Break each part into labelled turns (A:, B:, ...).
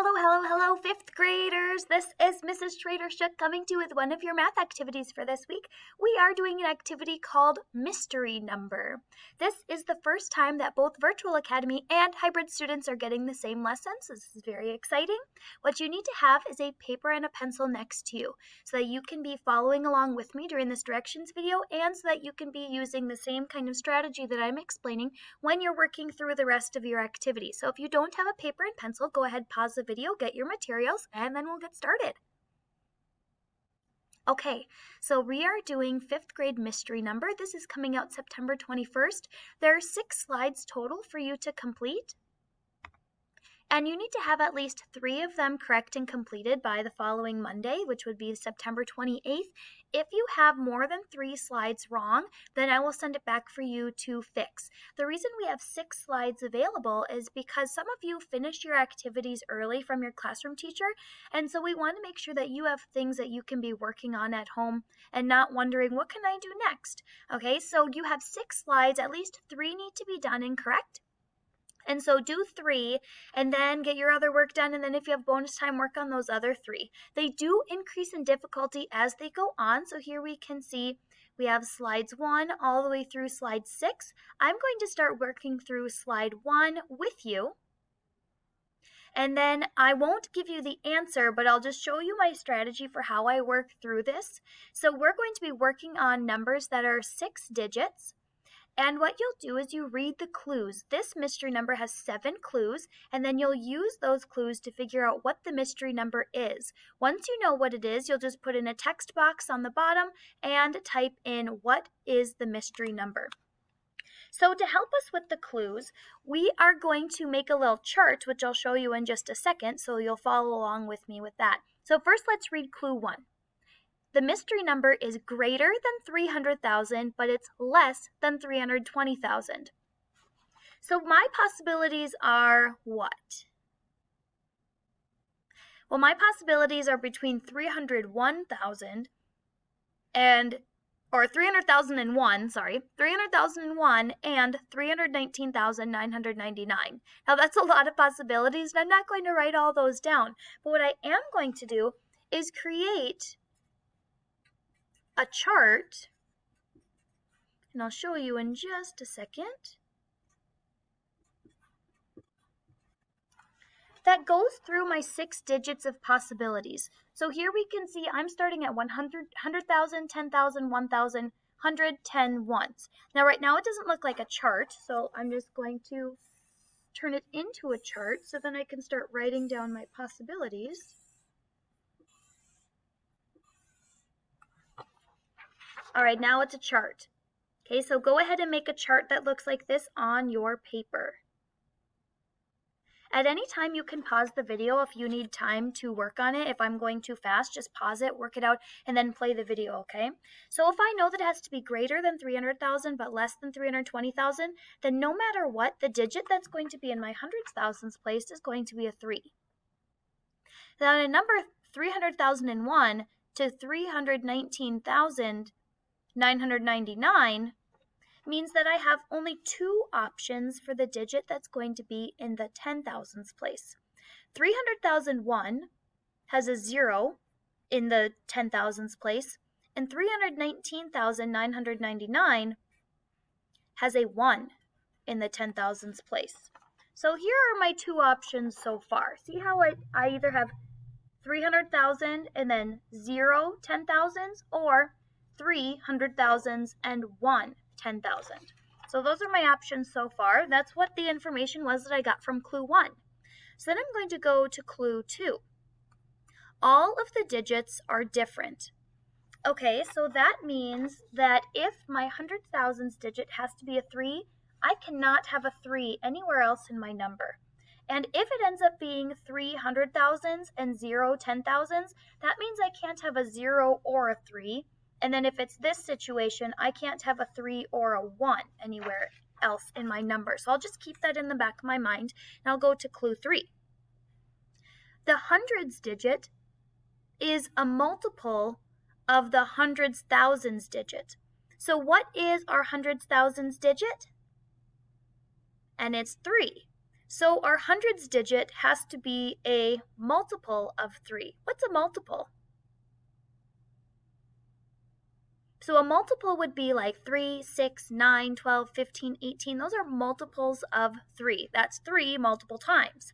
A: Hello, hello, hello, fifth graders. This is Mrs. Trader Shook coming to you with one of your math activities for this week. We are doing an activity called Mystery Number. This is the first time that both Virtual Academy and hybrid students are getting the same lessons. This is very exciting. What you need to have is a paper and a pencil next to you so that you can be following along with me during this directions video and so that you can be using the same kind of strategy that I'm explaining when you're working through the rest of your activity. So if you don't have a paper and pencil, go ahead, pause the video, get your materials, and then we'll get started. Okay, so we are doing fifth grade mystery number. This is coming out September 21st. There are 6 slides total for you to complete. And you need to have at least 3 of them correct and completed by the following Monday, which would be September 28th. If you have more than 3 slides wrong, then I will send it back for you to fix. The reason we have 6 slides available is because some of you finish your activities early from your classroom teacher, and so we want to make sure that you have things that you can be working on at home and not wondering, what can I do next? Okay, so you have 6 slides, at least 3 need to be done and correct. And so do 3 and then get your other work done. And then if you have bonus time, work on those other 3. They do increase in difficulty as they go on. So here we can see we have slides 1 all the way through slide 6. I'm going to start working through slide 1 with you. And then I won't give you the answer, but I'll just show you my strategy for how I work through this. So we're going to be working on numbers that are 6 digits. And what you'll do is you read the clues. This mystery number has 7 clues, and then you'll use those clues to figure out what the mystery number is. Once you know what it is, you'll just put in a text box on the bottom and type in what is the mystery number. So to help us with the clues, we are going to make a little chart, which I'll show you in just a second, so you'll follow along with me with that. So first let's read clue 1. The mystery number is greater than 300,000, but it's less than 320,000. So my possibilities are what? Well, my possibilities are between 301,000 or 300,001, 300,001 and 319,999. Now that's a lot of possibilities, and I'm not going to write all those down. But what I am going to do is create a chart, and I'll show you in just a second, that goes through my 6 digits of possibilities. So here we can see I'm starting at 100,000, 10,000, 1,000, 100, 10 once. Now right now it doesn't look like a chart, so I'm just going to turn it into a chart so then I can start writing down my possibilities. All right, now it's a chart. Okay, so go ahead and make a chart that looks like this on your paper. At any time, you can pause the video if you need time to work on it. If I'm going too fast, just pause it, work it out, and then play the video, okay? So if I know that it has to be greater than 300,000 but less than 320,000, then no matter what, the digit that's going to be in my hundreds thousands place is going to be a 3. Now, in number 300,001 to 319,999 means that I have only 2 options for the digit that's going to be in the 10,000s place. 300,001 has a 0 in the 10,000s place, and 319,999 has a 1 in the 10,000s place. So here are my 2 options so far. See how I either have 300,000 and then 0 10,000s, or 300,000s and 1 10,000. So those are my options so far. That's what the information was that I got from clue 1. So then I'm going to go to clue 2. All of the digits are different. Okay, so that means that if my hundred thousands digit has to be a 3, I cannot have a 3 anywhere else in my number. And if it ends up being 300,000s and 0 10,000s, that means I can't have a 0 or a 3. And then if it's this situation, I can't have a 3 or a 1 anywhere else in my number. So I'll just keep that in the back of my mind, and I'll go to clue 3. The hundreds digit is a multiple of the hundreds thousands digit. So what is our hundreds thousands digit? And it's 3. So our hundreds digit has to be a multiple of 3. What's a multiple? So a multiple would be like 3, 6, 9, 12, 15, 18. Those are multiples of 3. That's 3 multiple times.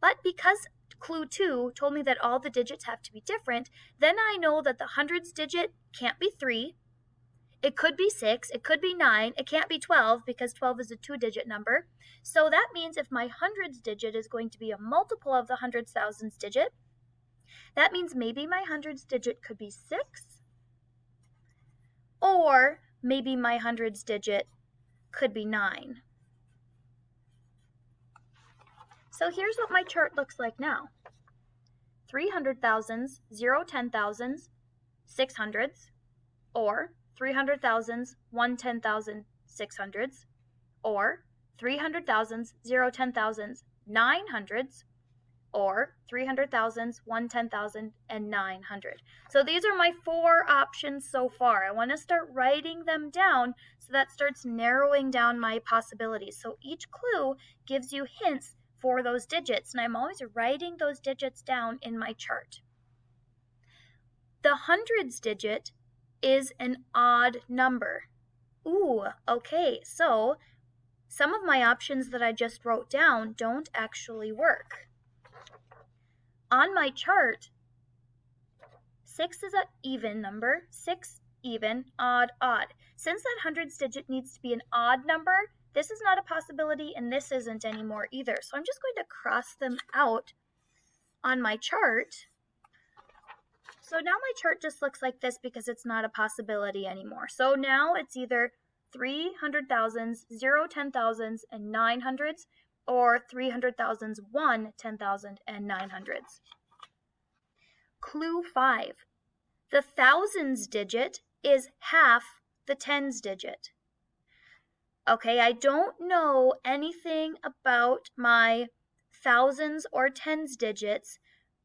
A: But because clue 2 told me that all the digits have to be different, then I know that the hundreds digit can't be 3. It could be 6, it could be 9, it can't be 12 because 12 is a 2-digit number. So that means if my hundreds digit is going to be a multiple of the hundreds thousands digit, that means maybe my hundreds digit could be 6, or maybe my hundreds digit could be 9. So here's what my chart looks like now. 300,000s, 0 10,000s, 600s, or 300,000s, 1 10,000, 600s, or 300,000s, 0 10,000s, 900s, or 300,000s, 1 10,000, and 900. So these are my 4 options so far. I want to start writing them down so that starts narrowing down my possibilities. So each clue gives you hints for those digits, and I'm always writing those digits down in my chart. The hundreds digit is an odd number. Ooh, okay, so some of my options that I just wrote down don't actually work. On my chart, 6 is an even number, 6 even, odd, odd. Since that hundreds digit needs to be an odd number, this is not a possibility and this isn't anymore either. So I'm just going to cross them out on my chart. So now my chart just looks like this because it's not a possibility anymore. So now it's either 300,000s, 0 10,000s, and 900s, or 300,000s, 1 10,000, and 900s. Clue 5. The thousands digit is half the tens digit. Okay, I don't know anything about my thousands or tens digits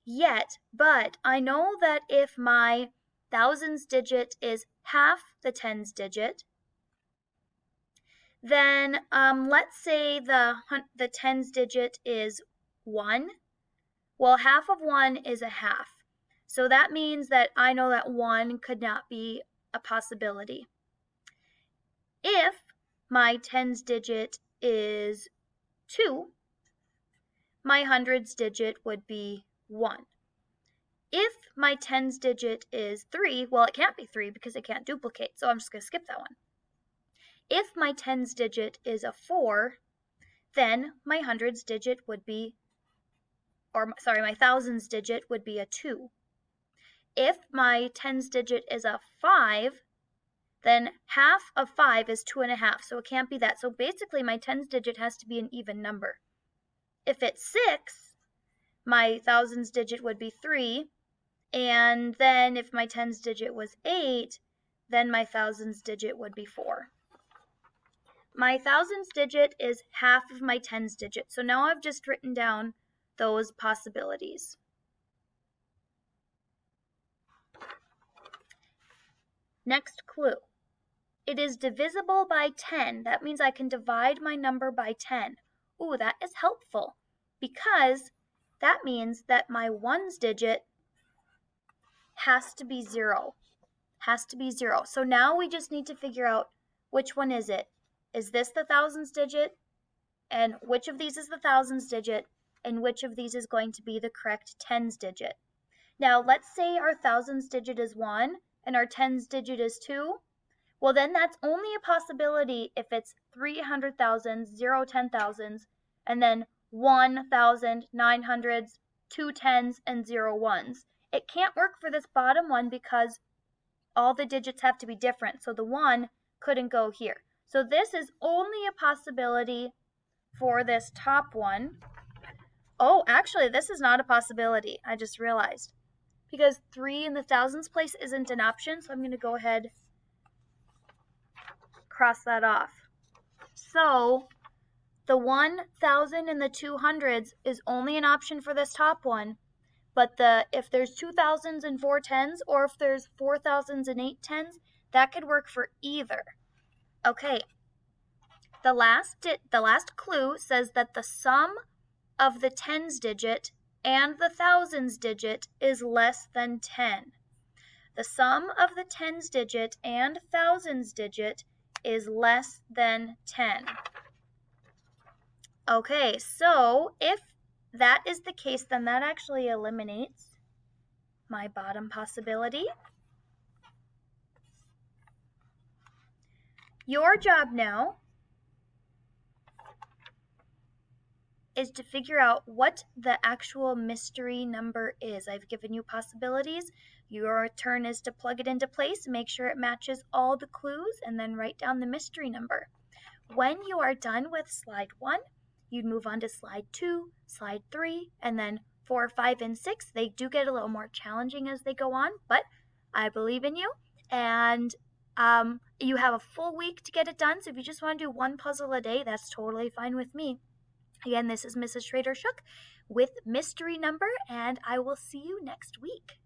A: yet, but I know that if my thousands digit is half the tens digit, then let's say the tens digit is 1. Well, half of 1 is a half. So that means that I know that 1 could not be a possibility. If my tens digit is 2, my hundreds digit would be 1. If my tens digit is 3, well, it can't be 3 because it can't duplicate, so I'm just going to skip that one. If my tens digit is a 4, then my hundreds digit would be, my thousands digit would be a 2. If my tens digit is a 5, then half of 5 is 2.5, so it can't be that. So basically my tens digit has to be an even number. If it's 6, my thousands digit would be 3, and then if my tens digit was 8, then my thousands digit would be 4. My thousands digit is half of my tens digit, so now I've just written down those possibilities. Next clue. It is divisible by 10. That means I can divide my number by 10. Ooh, that is helpful because that means that my ones digit has to be 0. Has to be 0. So now we just need to figure out which one is it. Is this the thousands digit? And which of these is the thousands digit? And which of these is going to be the correct tens digit? Now, let's say our thousands digit is 1 and our tens digit is 2. Well, then that's only a possibility if it's 300,000, 0 10,000s, and then 1,000, 900s, 2 10s, and 0 1s. It can't work for this bottom one because all the digits have to be different, so the 1 couldn't go here. So this is only a possibility for this top one. Oh, actually, this is not a possibility. I just realized. Because 3 in the thousands place isn't an option, so I'm going to go ahead cross that off. So the 1,000 and the 200s is only an option for this top one, but if there's 2,000s and 4 10s, or if there's 4,000s and 8 10s, that could work for either. Okay, the last clue says that the sum of the tens digit and the thousands digit is less than 10. The sum of the tens digit and thousands digit is less than 10. Okay, so if that is the case, then that actually eliminates my bottom possibility. Your job now is to figure out what the actual mystery number is. I've given you possibilities. Your turn is to plug it into place, make sure it matches all the clues, and then write down the mystery number. When you are done with slide 1, you'd move on to slide 2, slide 3, and then 4, 5, and 6. They do get a little more challenging as they go on, but I believe in you, and you have a full week to get it done, so if you just want to do one puzzle a day, that's totally fine with me. Again, this is Mrs. Schrader-Shook with Mystery Number, and I will see you next week.